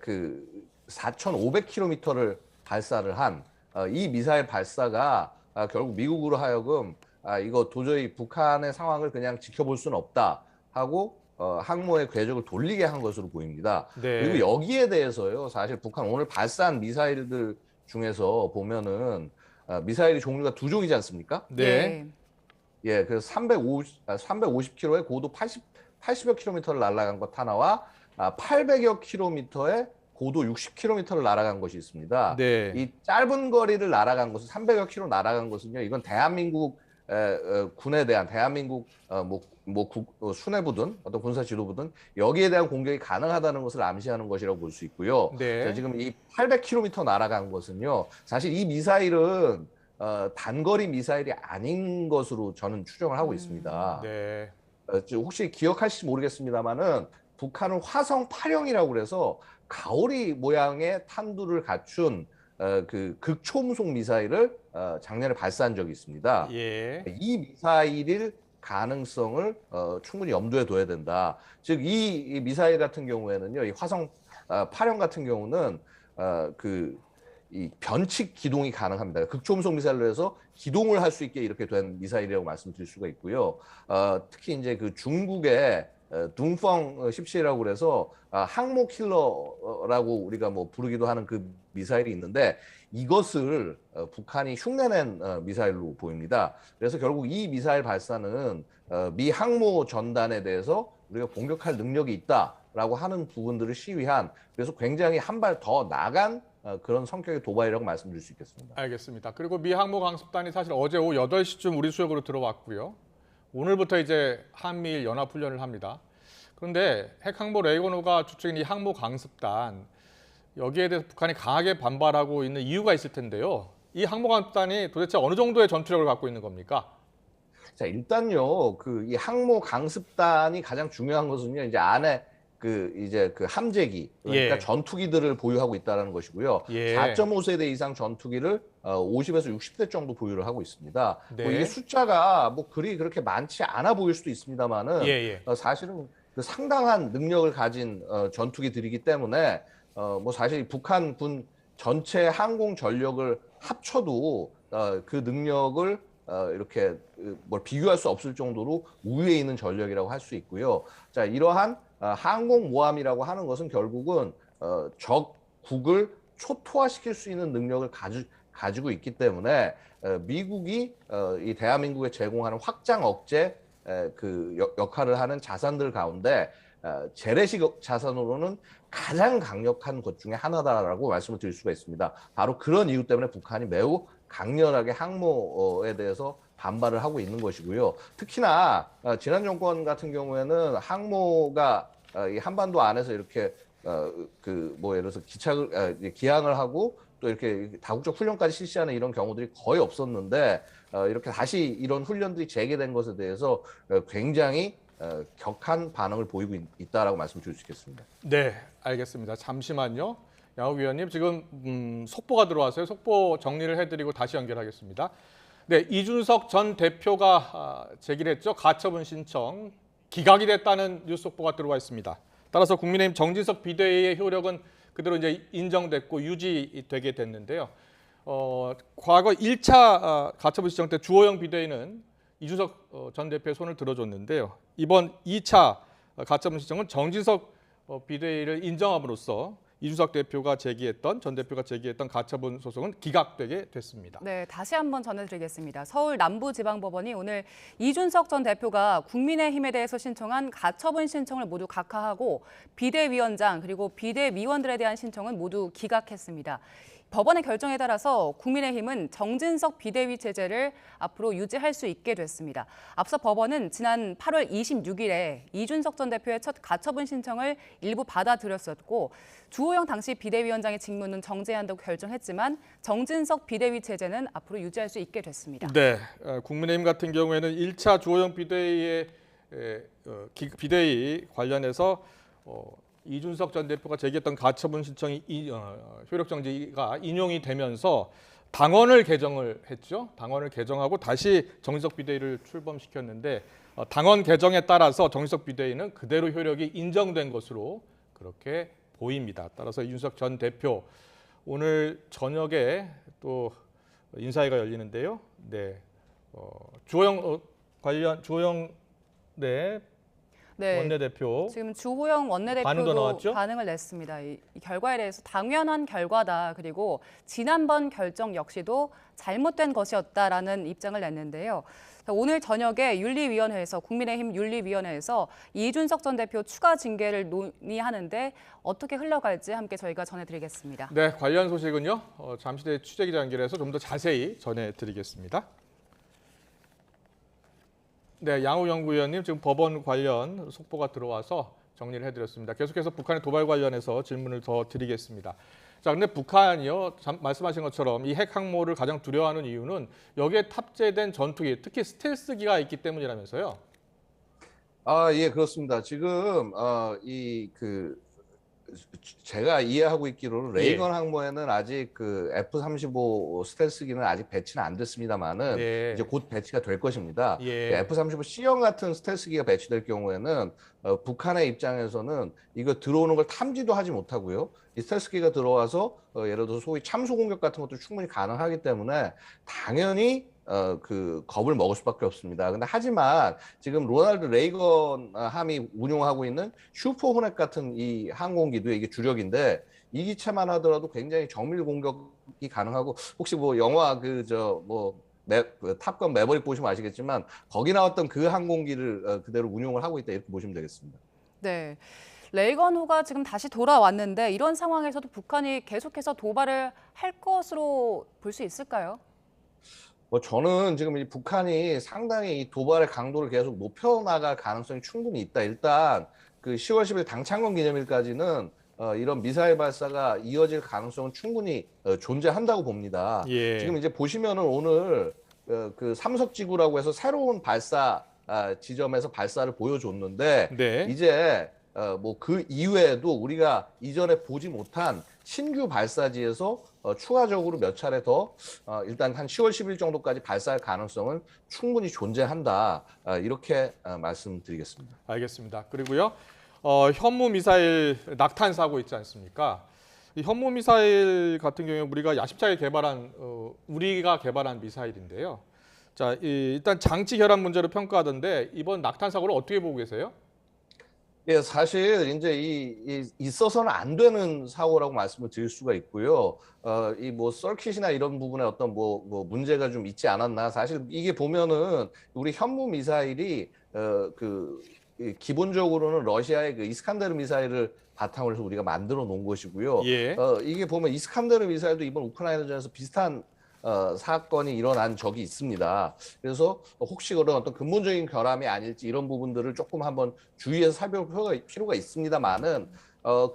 그 4,500km를 발사를 한 이 미사일 발사가 결국 미국으로 하여금 이거 도저히 북한의 상황을 그냥 지켜볼 수는 없다 하고 항모의 궤적을 돌리게 한 것으로 보입니다. 그리고 여기에 대해서요, 사실 북한 오늘 발사한 미사일들 중에서 보면은 미사일이 종류가 두 종이지 않습니까? 네. 예, 그래서 350km의 고도 80여 킬로미터를 날아간 것 하나와 800여 킬로미터의 고도 60km를 날아간 것이 있습니다. 이 짧은 거리를 날아간 것은 300여 킬로 날아간 것은요, 이건 대한민국 군에 대한 대한민국 수뇌부든 어떤 군사 지도부든 여기에 대한 공격이 가능하다는 것을 암시하는 것이라고 볼 수 있고요. 자, 지금 이 800km 날아간 것은요, 사실 이 미사일은 단거리 미사일이 아닌 것으로 저는 추정을 하고 있습니다. 혹시 기억하실지 모르겠습니다만은 북한은 화성 8형이라고 그래서 가오리 모양의 탄두를 갖춘 그 극초음속 미사일을 작년에 발사한 적이 있습니다. 이 미사일일 가능성을 충분히 염두에 둬야 된다. 즉 이 미사일 같은 경우에는요, 이 화성 8형 같은 경우는 이 변칙 기동이 가능합니다. 극초음속 미사일로 해서 기동을 할 수 있게 이렇게 된 미사일이라고 말씀드릴 수가 있고요. 특히 이제 그 중국의 둥펑 17이라고 그래서 항모 킬러라고 우리가 뭐 부르기도 하는 그 미사일이 있는데 이것을 북한이 흉내낸 미사일로 보입니다. 그래서 결국 이 미사일 발사는 미 항모 전단에 대해서 우리가 공격할 능력이 있다라고 하는 부분들을 시위한, 그래서 굉장히 한 발 더 나간 그런 성격의 도발이라고 말씀드릴 수 있겠습니다. 알겠습니다. 그리고 미 항모 강습단이 사실 어제 오후 8시쯤 우리 수역으로 들어왔고요. 오늘부터 이제 한미일 연합훈련을 합니다. 그런데 핵항모 레이건호가 주축인 이 항모 강습단, 여기에 대해서 북한이 강하게 반발하고 있는 이유가 있을 텐데요. 이 항모 강습단이 도대체 어느 정도의 전투력을 갖고 있는 겁니까? 자, 일단요, 이 항모 강습단이 가장 중요한 것은요, 이제 안에 이제 함재기, 그러니까 예. 전투기들을 보유하고 있다는 것이고요. 예. 4.5세대 이상 전투기를 50에서 60대 정도 보유를 하고 있습니다. 네. 이게 숫자가 그렇게 많지 않아 보일 수도 있습니다만은 예. 사실은 상당한 능력을 가진 전투기들이기 때문에 사실 북한군 전체 항공 전력을 합쳐도 그 능력을 이렇게 비교할 수 없을 정도로 우위에 있는 전력이라고 할 수 있고요. 자, 이러한 항공모함이라고 하는 것은 결국은 적국을 초토화시킬 수 있는 능력을 가지고 있기 때문에 미국이 이 대한민국에 제공하는 확장 억제 역할을 하는 자산들 가운데 재래식 자산으로는 가장 강력한 것 중에 하나다라고 말씀을 드릴 수가 있습니다. 바로 그런 이유 때문에 북한이 매우 강렬하게 항모에 대해서 반발을 하고 있는 것이고요. 특히나 지난 정권 같은 경우에는 항모가 이 한반도 안에서 이렇게 예를 들어서 기항을 하고 또 이렇게 다국적 훈련까지 실시하는 이런 경우들이 거의 없었는데 이렇게 다시 이런 훈련들이 재개된 것에 대해서 굉장히 격한 반응을 보이고 있다라고 말씀드릴 수 있겠습니다. 네, 알겠습니다. 잠시만요. 양욱 위원님, 지금 속보가 들어왔어요. 속보 정리를 해드리고 다시 연결하겠습니다. 네, 이준석 전 대표가 제기를 했죠. 가처분 신청 기각이 됐다는 뉴스 속보가 들어와 있습니다. 따라서 국민의힘 정진석 비대위의 효력은 그대로 이제 인정됐고 유지되게 됐는데요. 과거 1차 가처분 신청 때 주호영 비대위는 이준석 전 대표의 손을 들어줬는데요. 이번 2차 가처분 신청은 정진석 비대위를 인정함으로써 이준석 대표가 전 대표가 제기했던 가처분 소송은 기각되게 됐습니다. 네, 다시 한번 전해드리겠습니다. 서울 남부지방법원이 오늘 이준석 전 대표가 국민의힘에 대해서 신청한 가처분 신청을 모두 각하하고 비대위원장 그리고 비대위원들에 대한 신청은 모두 기각했습니다. 법원의 결정에 따라서 국민의힘은 정진석 비대위 체제를 앞으로 유지할 수 있게 됐습니다. 앞서 법원은 지난 8월 26일에 이준석 전 대표의 첫 가처분 신청을 일부 받아들였었고 주호영 당시 비대위원장의 직무는 정지한다고 결정했지만 정진석 비대위 체제는 앞으로 유지할 수 있게 됐습니다. 네, 국민의힘 같은 경우에는 1차 주호영 비대위의 비대위 관련해서 이준석 전 대표가 제기했던 가처분 신청이 효력 정지가 인용이 되면서 당원을 개정을 했죠. 당원을 개정하고 다시 정진석 비대위를 출범시켰는데 당원 개정에 따라서 정진석 비대위는 그대로 효력이 인정된 것으로 그렇게 보입니다. 따라서 이준석 전 대표 오늘 저녁에 또 인사회가 열리는데요. 네, 주호영 원내대표 지금 주호영 원내대표도 반응을 냈습니다. 이 결과에 대해서 당연한 결과다. 그리고 지난번 결정 역시도 잘못된 것이었다라는 입장을 냈는데요. 오늘 저녁에 윤리위원회에서 국민의힘 윤리위원회에서 이준석 전 대표 추가 징계를 논의하는데 어떻게 흘러갈지 함께 저희가 전해드리겠습니다. 네, 관련 소식은요. 잠시 뒤에 취재기자 연결해서 좀 더 자세히 전해드리겠습니다. 네, 양욱 연구위원님, 지금 법원 관련 속보가 들어와서 정리를 해드렸습니다. 계속해서 북한의 도발 관련해서 질문을 더 드리겠습니다. 자, 근데 북한이요, 말씀하신 것처럼 이 핵 항모를 가장 두려워하는 이유는 여기에 탑재된 전투기, 특히 스텔스기가 있기 때문이라면서요? 예, 그렇습니다. 지금 제가 이해하고 있기로는 레이건 항모에는 아직 F-35 스텔스기는 아직 배치는 안 됐습니다만은 이제 곧 배치가 될 것입니다. F-35 C형 같은 스텔스기가 배치될 경우에는 북한의 입장에서는 이거 들어오는 걸 탐지도 하지 못하고요. 이 스텔스기가 들어와서 예를 들어서 소위 참수 공격 같은 것도 충분히 가능하기 때문에 당연히 겁을 먹을 수밖에 없습니다. 근데 하지만 지금 로널드 레이건 함이 운용하고 있는 슈퍼 호넷 같은 이 항공기도 이게 주력인데 이 기체만 하더라도 굉장히 정밀 공격이 가능하고 혹시 뭐 영화 탑건 매버릭 보시면 아시겠지만 거기 나왔던 그 항공기를 그대로 운용을 하고 있다 이렇게 보시면 되겠습니다. 네. 레이건호가 지금 다시 돌아왔는데 이런 상황에서도 북한이 계속해서 도발을 할 것으로 볼 수 있을까요? 저는 지금 이 북한이 상당히 이 도발의 강도를 계속 높여나갈 가능성이 충분히 있다. 일단 10월 10일 당창건 기념일까지는 이런 미사일 발사가 이어질 가능성은 충분히 존재한다고 봅니다. 지금 이제 보시면은 오늘 그 삼석지구라고 해서 새로운 발사 지점에서 발사를 보여줬는데 네. 이제 뭐 그 이외에도 우리가 이전에 보지 못한 신규 발사지에서 추가적으로 몇 차례 더 일단 한 10월 10일 정도까지 발사할 가능성은 충분히 존재한다. 이렇게 말씀드리겠습니다. 알겠습니다. 그리고요. 현무 미사일 낙탄 사고 있지 않습니까? 이 현무 미사일 같은 경우에 우리가 야심차게 우리가 개발한 미사일인데요. 자, 일단 장치 결함 문제로 평가하던데 이번 낙탄 사고를 어떻게 보고 계세요? 예, 사실 이제 있어서는 안 되는 사고라고 말씀을 드릴 수가 있고요. 이 뭐 서킷이나 이런 부분에 어떤 뭐 문제가 좀 있지 않았나. 사실 이게 보면은 우리 현무 미사일이 기본적으로는 러시아의 그 이스칸데르 미사일을 바탕으로 해서 우리가 만들어 놓은 것이고요. 예. 이게 보면 이스칸데르 미사일도 이번 우크라이나전에서 비슷한 사건이 일어난 적이 있습니다. 그래서 혹시 그런 어떤 근본적인 결함이 아닐지 이런 부분들을 조금 한번 주의해서 살펴볼 필요가 있습니다만은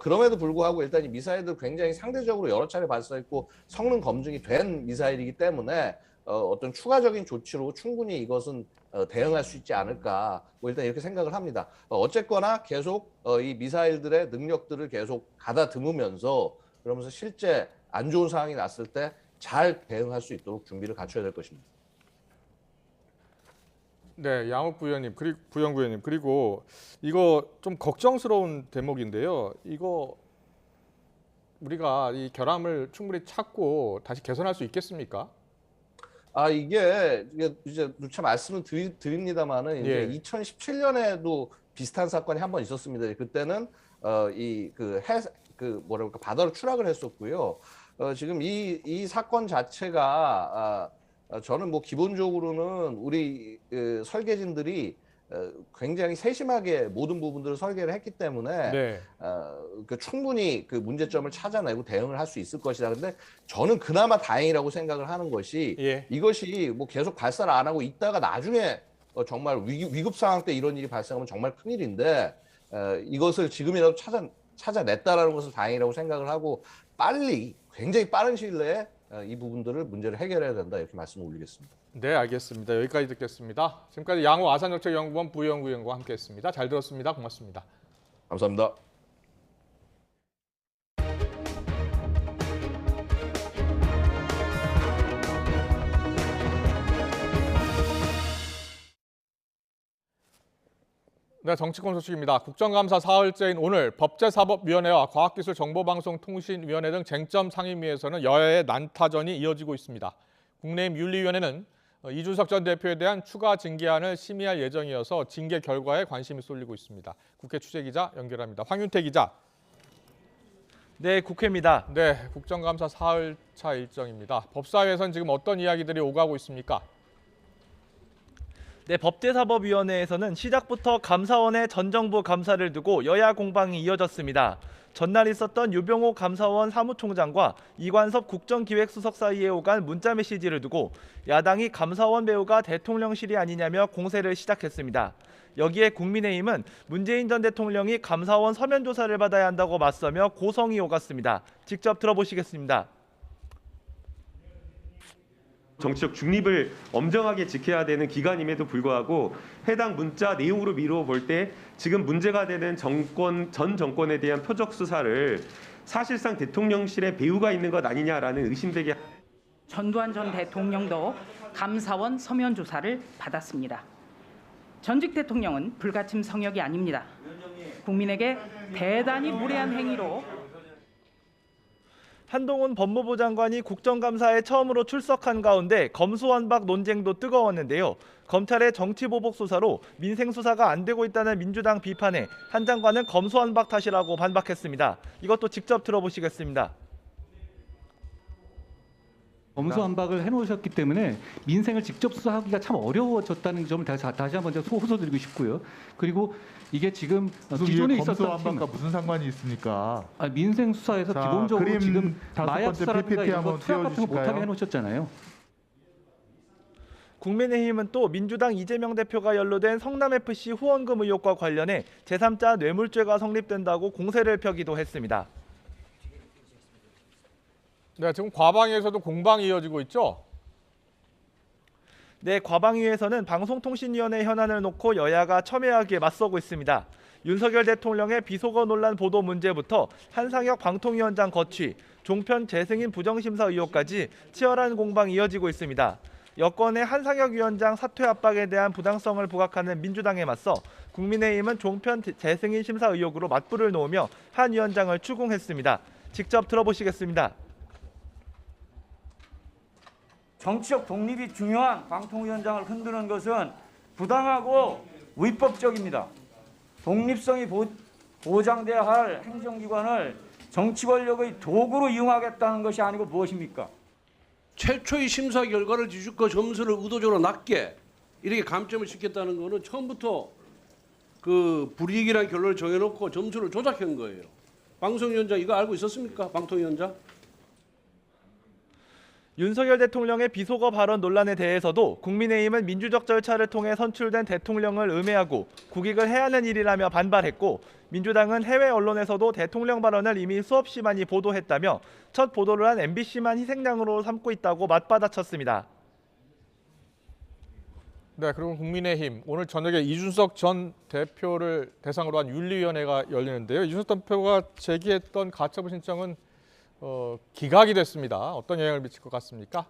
그럼에도 불구하고 일단 이 미사일들 굉장히 상대적으로 여러 차례 발사했고 성능 검증이 된 미사일이기 때문에 어떤 추가적인 조치로 충분히 이것은 대응할 수 있지 않을까 뭐 일단 이렇게 생각을 합니다. 어쨌거나 계속 이 미사일들의 능력들을 계속 가다듬으면서 그러면서 실제 안 좋은 상황이 났을 때 잘 대응할 수 있도록 준비를 갖춰야 될 것입니다. 네, 양욱 부연구위원님 그리고 이거 좀 걱정스러운 대목인데요. 이거 우리가 이 결함을 충분히 찾고 다시 개선할 수 있겠습니까? 이게 이제 누차 말씀을 드립니다만은 이제 2017년에도 비슷한 사건이 한 번 있었습니다. 그때는 바다로 추락을 했었고요. 지금 이 사건 자체가 저는 뭐 기본적으로는 우리 설계진들이 굉장히 세심하게 모든 부분들을 설계를 했기 때문에 네. 충분히 그 문제점을 찾아내고 대응을 할 수 있을 것이다. 근데 저는 그나마 다행이라고 생각을 하는 것이 이것이 뭐 계속 발사를 안 하고 있다가 나중에 정말 위급 상황 때 이런 일이 발생하면 정말 큰일인데 이것을 지금이라도 찾아냈다라는 것을 다행이라고 생각을 하고 굉장히 빠른 시일 내에 이 부분들을 문제를 해결해야 된다 이렇게 말씀을 올리겠습니다. 네, 알겠습니다. 여기까지 듣겠습니다. 지금까지 양호 아산정책연구원 부연구위원과 함께했습니다. 잘 들었습니다. 고맙습니다. 감사합니다. 네, 정치권 소식입니다. 국정감사 사흘째인 오늘 법제사법위원회와 과학기술정보방송통신위원회 등 쟁점 상임위에서는 여야의 난타전이 이어지고 있습니다. 국내임 윤리위원회는 이준석 전 대표에 대한 추가 징계안을 심의할 예정이어서 징계 결과에 관심이 쏠리고 있습니다. 국회 취재기자 연결합니다. 황윤태 기자. 네, 국회입니다. 네, 국정감사 사흘차 일정입니다. 법사위에서는 지금 어떤 이야기들이 오가고 있습니까? 네, 법제사법위원회에서는 시작부터 감사원의 전 정부 감사를 두고 여야 공방이 이어졌습니다. 전날 있었던 유병호 감사원 사무총장과 이관섭 국정기획수석 사이에 오간 문자 메시지를 두고 야당이 감사원 배우가 대통령실이 아니냐며 공세를 시작했습니다. 여기에 국민의힘은 문재인 전 대통령이 감사원 서면 조사를 받아야 한다고 맞서며 고성이 오갔습니다. 직접 들어보시겠습니다. 정치적 중립을 엄정하게 지켜야 되는 기관임에도 불구하고 해당 문자 내용으로 미루어 볼 때 지금 문제가 되는 전 정권에 대한 표적 수사를 사실상 대통령실에 배후가 있는 것 아니냐라는 의심되게. 전두환 전 대통령도 감사원 서면 조사를 받았습니다. 전직 대통령은 불가침 성역이 아닙니다. 국민에게 대단히 무례한 행위로. 한동훈 법무부 장관이 국정감사에 처음으로 출석한 가운데 검수완박 논쟁도 뜨거웠는데요. 검찰의 정치보복 수사로 민생 수사가 안 되고 있다는 민주당 비판에 한 장관은 검수완박 탓이라고 반박했습니다. 이것도 직접 들어보시겠습니다. 검수완박을 해놓으셨기 때문에 민생을 직접 수사하기가 참 어려워졌다는 점을 다시 한번 호소드리고 싶고요. 그리고 이게 지금 기존에 있었던 검수완박과 무슨 상관이 있습니까? 민생 수사에서 기본적으로 지금 마약 수사라든가 이런 거 투약 같은 거 못하게 해놓으셨잖아요. 국민의힘은 또 민주당 이재명 대표가 연루된 성남FC 후원금 의혹과 관련해 제3자 뇌물죄가 성립된다고 공세를 펴기도 했습니다. 네, 지금 과방에서도 공방이 이어지고 있죠? 네, 과방위에서는 방송통신위원회 현안을 놓고 여야가 첨예하게 맞서고 있습니다. 윤석열 대통령의 비속어 논란 보도 문제부터 한상혁 방통위원장 거취, 종편 재승인 부정심사 의혹까지 치열한 공방이 이어지고 있습니다. 여권의 한상혁 위원장 사퇴 압박에 대한 부당성을 부각하는 민주당에 맞서 국민의힘은 종편 재승인 심사 의혹으로 맞불을 놓으며 한 위원장을 추궁했습니다. 직접 들어보시겠습니다. 정치적 독립이 중요한 방통위원장을 흔드는 것은 부당하고 위법적입니다. 독립성이 보장돼야 할 행정기관을 정치 권력의 도구로 이용하겠다는 것이 아니고 무엇입니까? 최초의 심사 결과를 뒤집고 점수를 의도적으로 낮게 이렇게 감점을 시켰다는 것은 처음부터 그 불이익이라는 결론을 정해놓고 점수를 조작한 거예요. 방송위원장 이거 알고 있었습니까? 방통위원장? 윤석열 대통령의 비속어 발언 논란에 대해서도 국민의힘은 민주적 절차를 통해 선출된 대통령을 음해하고 국익을 해하는 일이라며 반발했고, 민주당은 해외 언론에서도 대통령 발언을 이미 수없이 많이 보도했다며 첫 보도를 한 MBC만 희생양으로 삼고 있다고 맞받아쳤습니다. 네, 그리고 국민의힘 오늘 저녁에 이준석 전 대표를 대상으로 한 윤리위원회가 열리는데요. 이준석 대표가 제기했던 가처분 신청은 기각이 됐습니다. 어떤 영향을 미칠 것 같습니까?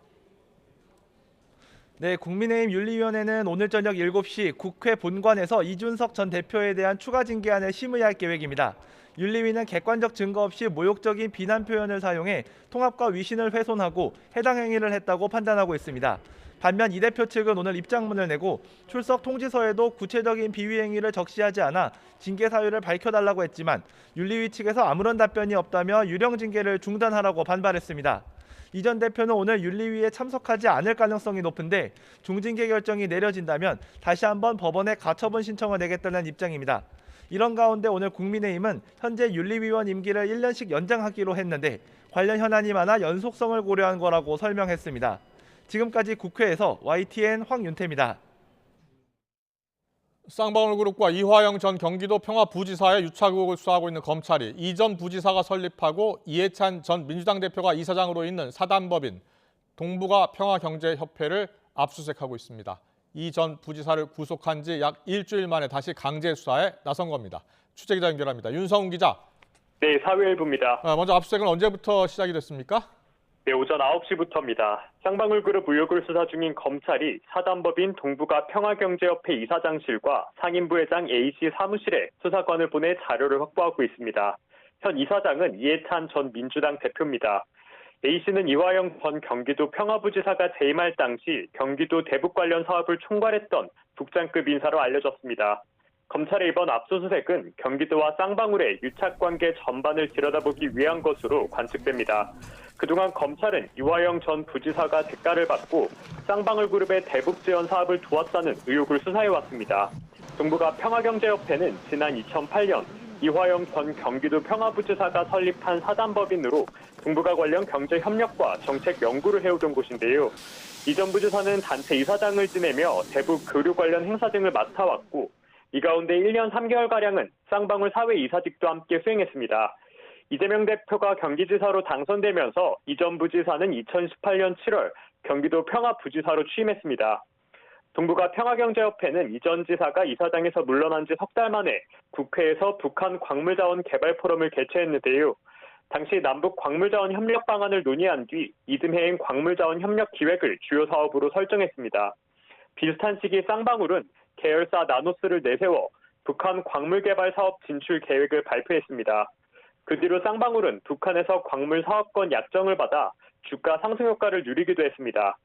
네, 국민의힘 윤리위원회는 오늘 저녁 7시 국회 본관에서 이준석 전 대표에 대한 추가 징계안을 심의할 계획입니다. 윤리위는 객관적 증거 없이 모욕적인 비난 표현을 사용해 통합과 위신을 훼손하고 해당 행위를 했다고 판단하고 있습니다. 반면 이 대표 측은 오늘 입장문을 내고 출석 통지서에도 구체적인 비위 행위를 적시하지 않아 징계 사유를 밝혀달라고 했지만 윤리위 측에서 아무런 답변이 없다며 유령 징계를 중단하라고 반발했습니다. 이 전 대표는 오늘 윤리위에 참석하지 않을 가능성이 높은데 중징계 결정이 내려진다면 다시 한번 법원에 가처분 신청을 내겠다는 입장입니다. 이런 가운데 오늘 국민의힘은 현재 윤리위원 임기를 1년씩 연장하기로 했는데 관련 현안이 많아 연속성을 고려한 거라고 설명했습니다. 지금까지 국회에서 YTN 황윤태입니다. 쌍방울그룹과 이화영 전 경기도 평화부지사의 유착 의혹을 수사하고 있는 검찰이 이 전 부지사가 설립하고 이해찬 전 민주당 대표가 이사장으로 있는 사단법인 동북아 평화경제협회를 압수수색하고 있습니다. 이 전 부지사를 구속한 지 약 일주일 만에 다시 강제 수사에 나선 겁니다. 취재기자 연결합니다. 윤성훈 기자. 네, 사회일부입니다. 먼저 압수수색은 언제부터 시작이 됐습니까? 네, 오전 9시부터입니다. 쌍방울그룹 의혹을 수사 중인 검찰이 사단법인 동북아 평화경제협회 이사장실과 상임부회장 A씨 사무실에 수사관을 보내 자료를 확보하고 있습니다. 현 이사장은 이해찬 전 민주당 대표입니다. A씨는 이화영 전 경기도 평화부지사가 재임할 당시 경기도 대북 관련 사업을 총괄했던 국장급 인사로 알려졌습니다. 검찰의 이번 압수수색은 경기도와 쌍방울의 유착관계 전반을 들여다보기 위한 것으로 관측됩니다. 그동안 검찰은 이화영 전 부지사가 대가를 받고 쌍방울그룹의 대북 지원 사업을 도왔다는 의혹을 수사해왔습니다. 동북아 평화경제협회는 지난 2008년 이화영 전 경기도 평화부지사가 설립한 사단법인으로 동북아 관련 경제 협력과 정책 연구를 해오던 곳인데요. 이 전 부지사는 단체 이사장을 지내며 대북 교류 관련 행사 등을 맡아왔고 이 가운데 1년 3개월가량은 쌍방울 사회 이사직도 함께 수행했습니다. 이재명 대표가 경기지사로 당선되면서 이 전 부지사는 2018년 7월 경기도 평화부지사로 취임했습니다. 동북아 평화경제협회는 이 전 지사가 이사장에서 물러난 지 석 달 만에 국회에서 북한 광물자원 개발 포럼을 개최했는데요. 당시 남북 광물자원 협력 방안을 논의한 뒤 이듬해인 광물자원 협력 기획을 주요 사업으로 설정했습니다. 비슷한 시기 쌍방울은 계열사 나노스를 내세워 북한 광물 개발 사업 진출 계획을 발표했습니다. 그 뒤로 쌍방울은 북한에서 광물 사업권 약정을 받아 주가 상승 효과를 누리기도 했습니다.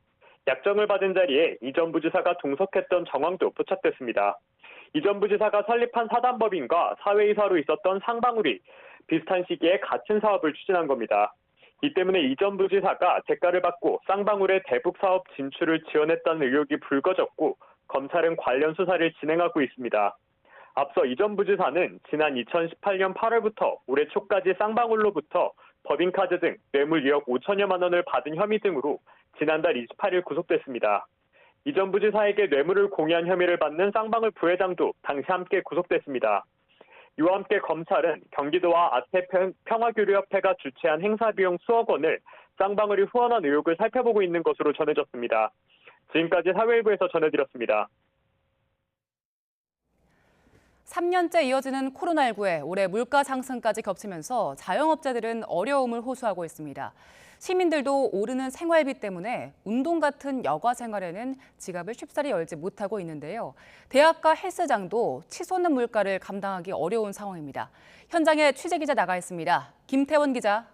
약정을 받은 자리에 이 전 부지사가 동석했던 정황도 포착됐습니다. 이 전 부지사가 설립한 사단법인과 사회이사로 있었던 쌍방울이 비슷한 시기에 같은 사업을 추진한 겁니다. 이 때문에 이 전 부지사가 대가를 받고 쌍방울의 대북 사업 진출을 지원했다는 의혹이 불거졌고 검찰은 관련 수사를 진행하고 있습니다. 앞서 이 전 부지사는 지난 2018년 8월부터 올해 초까지 쌍방울로부터 법인카드 등 뇌물 2억 5천여만 원을 받은 혐의 등으로 지난달 28일 구속됐습니다. 이 전 부지사에게 뇌물을 공유한 혐의를 받는 쌍방울 부회장도 당시 함께 구속됐습니다. 이와 함께 검찰은 경기도와 아태 평화교류협회가 주최한 행사 비용 수억 원을 쌍방울이 후원한 의혹을 살펴보고 있는 것으로 전해졌습니다. 지금까지 사회일부에서 전해드렸습니다. 3년째 이어지는 코로나19에 올해 물가 상승까지 겹치면서 자영업자들은 어려움을 호소하고 있습니다. 시민들도 오르는 생활비 때문에 운동 같은 여가 생활에는 지갑을 쉽사리 열지 못하고 있는데요. 대학가 헬스장도 치솟는 물가를 감당하기 어려운 상황입니다. 현장에 취재기자 나가 있습니다. 김태원 기자.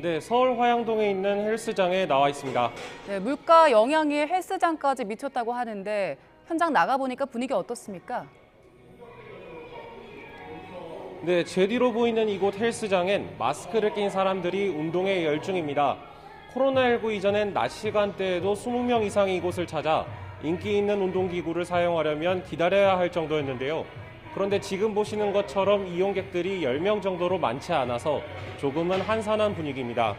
네, 서울 화양동에 있는 헬스장에 나와 있습니다. 네, 물가 영향이 헬스장까지 미쳤다고 하는데 현장 나가보니까 분위기 어떻습니까? 네, 제 뒤로 보이는 이곳 헬스장엔 마스크를 낀 사람들이 운동에 열중입니다. 코로나19 이전엔 낮 시간대에도 20명 이상이 이곳을 찾아 인기 있는 운동기구를 사용하려면 기다려야 할 정도였는데요. 그런데 지금 보시는 것처럼 이용객들이 10명 정도로 많지 않아서 조금은 한산한 분위기입니다.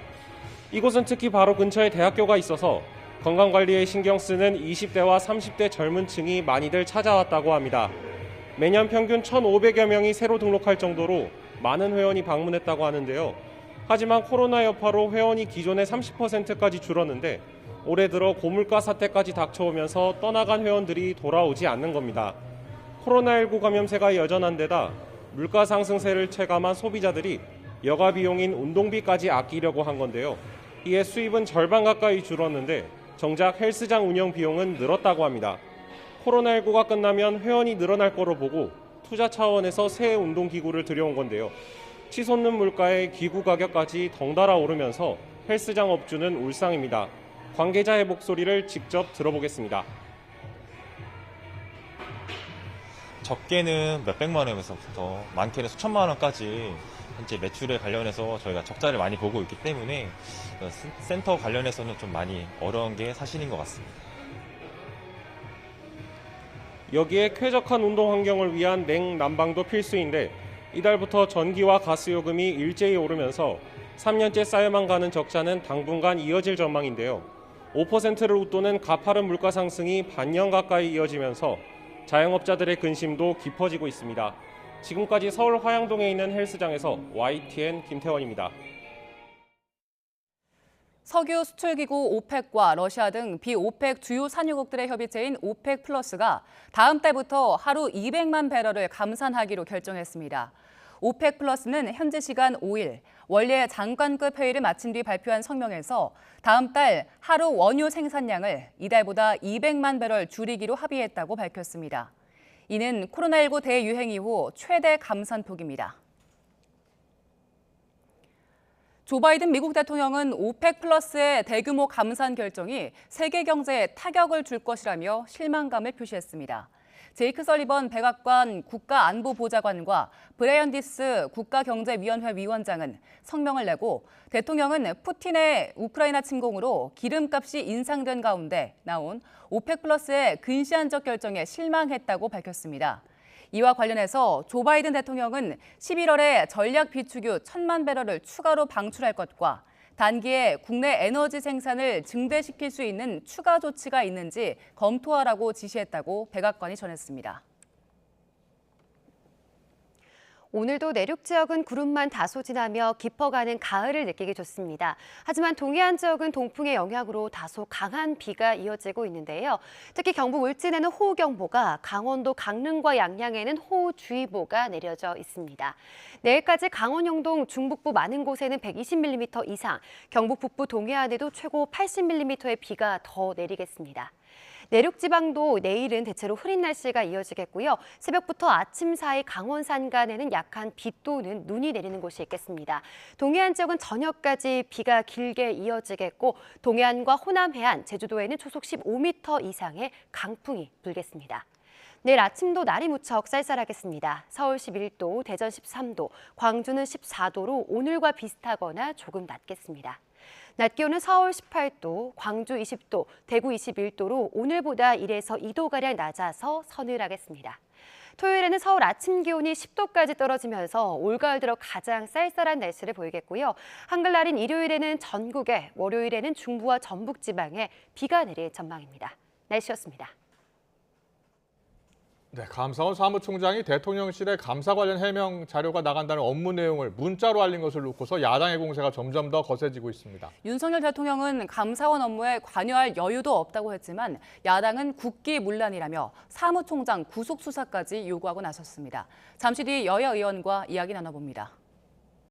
이곳은 특히 바로 근처에 대학교가 있어서 건강관리에 신경 쓰는 20대와 30대 젊은 층이 많이들 찾아왔다고 합니다. 매년 평균 1,500여 명이 새로 등록할 정도로 많은 회원이 방문했다고 하는데요. 하지만 코로나 여파로 회원이 기존의 30%까지 줄었는데 올해 들어 고물가 사태까지 닥쳐오면서 떠나간 회원들이 돌아오지 않는 겁니다. 코로나19 감염세가 여전한 데다 물가 상승세를 체감한 소비자들이 여가 비용인 운동비까지 아끼려고 한 건데요. 이에 수입은 절반 가까이 줄었는데 정작 헬스장 운영 비용은 늘었다고 합니다. 코로나19가 끝나면 회원이 늘어날 거로 보고 투자 차원에서 새 운동기구를 들여온 건데요. 치솟는 물가에 기구 가격까지 덩달아 오르면서 헬스장 업주는 울상입니다. 관계자의 목소리를 직접 들어보겠습니다. 적게는 몇백만 원에서부터 많게는 수천만 원까지 현재 매출에 관련해서 저희가 적자를 많이 보고 있기 때문에 센터 관련해서는 좀 많이 어려운 게 사실인 것 같습니다. 여기에 쾌적한 운동 환경을 위한 냉난방도 필수인데 이달부터 전기와 가스 요금이 일제히 오르면서 3년째 쌓여만 가는 적자는 당분간 이어질 전망인데요. 5%를 웃도는 가파른 물가 상승이 반년 가까이 이어지면서 자영업자들의 근심도 깊어지고 있습니다. 지금까지 서울 화양동에 있는 헬스장에서 YTN 김태원입니다. 석유 수출기구 오펙과 러시아 등 비오펙 주요 산유국들의 협의체인 오펙 플러스가 다음 달부터 하루 200만 배럴을 감산하기로 결정했습니다. 오펙 플러스는 현지 시간 5일 원래 장관급 회의를 마친 뒤 발표한 성명에서 다음 달 하루 원유 생산량을 이달보다 200만 배럴 줄이기로 합의했다고 밝혔습니다. 이는 코로나19 대유행 이후 최대 감산폭입니다. 조 바이든 미국 대통령은 오펙 플러스의 대규모 감산 결정이 세계 경제에 타격을 줄 것이라며 실망감을 표시했습니다. 제이크 설리번 백악관 국가안보보좌관과 브라이언 디스 국가경제위원회 위원장은 성명을 내고 대통령은 푸틴의 우크라이나 침공으로 기름값이 인상된 가운데 나온 오펙 플러스의 근시안적 결정에 실망했다고 밝혔습니다. 이와 관련해서 조 바이든 대통령은 11월에 전략 비축유 1,000만 배럴을 추가로 방출할 것과 단기에 국내 에너지 생산을 증대시킬 수 있는 추가 조치가 있는지 검토하라고 지시했다고 백악관이 전했습니다. 오늘도 내륙 지역은 구름만 다소 지나며 깊어가는 가을을 느끼기 좋습니다. 하지만 동해안 지역은 동풍의 영향으로 다소 강한 비가 이어지고 있는데요. 특히 경북 울진에는 호우경보가, 강원도 강릉과 양양에는 호우주의보가 내려져 있습니다. 내일까지 강원 영동 중북부 많은 곳에는 120mm 이상, 경북 북부 동해안에도 최고 80mm의 비가 더 내리겠습니다. 내륙 지방도 내일은 대체로 흐린 날씨가 이어지겠고요. 새벽부터 아침 사이 강원 산간에는 약한 비 또는 눈이 내리는 곳이 있겠습니다. 동해안 지역은 저녁까지 비가 길게 이어지겠고 동해안과 호남 해안, 제주도에는 초속 15m 이상의 강풍이 불겠습니다. 내일 아침도 날이 무척 쌀쌀하겠습니다. 서울 11도, 대전 13도, 광주는 14도로 오늘과 비슷하거나 조금 낮겠습니다. 낮 기온은 서울 18도, 광주 20도, 대구 21도로 오늘보다 1에서 2도가량 낮아서 서늘하겠습니다. 토요일에는 서울 아침 기온이 10도까지 떨어지면서 올가을 들어 가장 쌀쌀한 날씨를 보이겠고요. 한글날인 일요일에는 전국에, 월요일에는 중부와 전북 지방에 비가 내릴 전망입니다. 날씨였습니다. 네, 감사원 사무총장이 대통령실에 감사 관련 해명 자료가 나간다는 업무 내용을 문자로 알린 것을 놓고서 야당의 공세가 점점 더 거세지고 있습니다. 윤석열 대통령은 감사원 업무에 관여할 여유도 없다고 했지만 야당은 국기문란이라며 사무총장 구속 수사까지 요구하고 나섰습니다. 잠시 뒤 여야 의원과 이야기 나눠봅니다.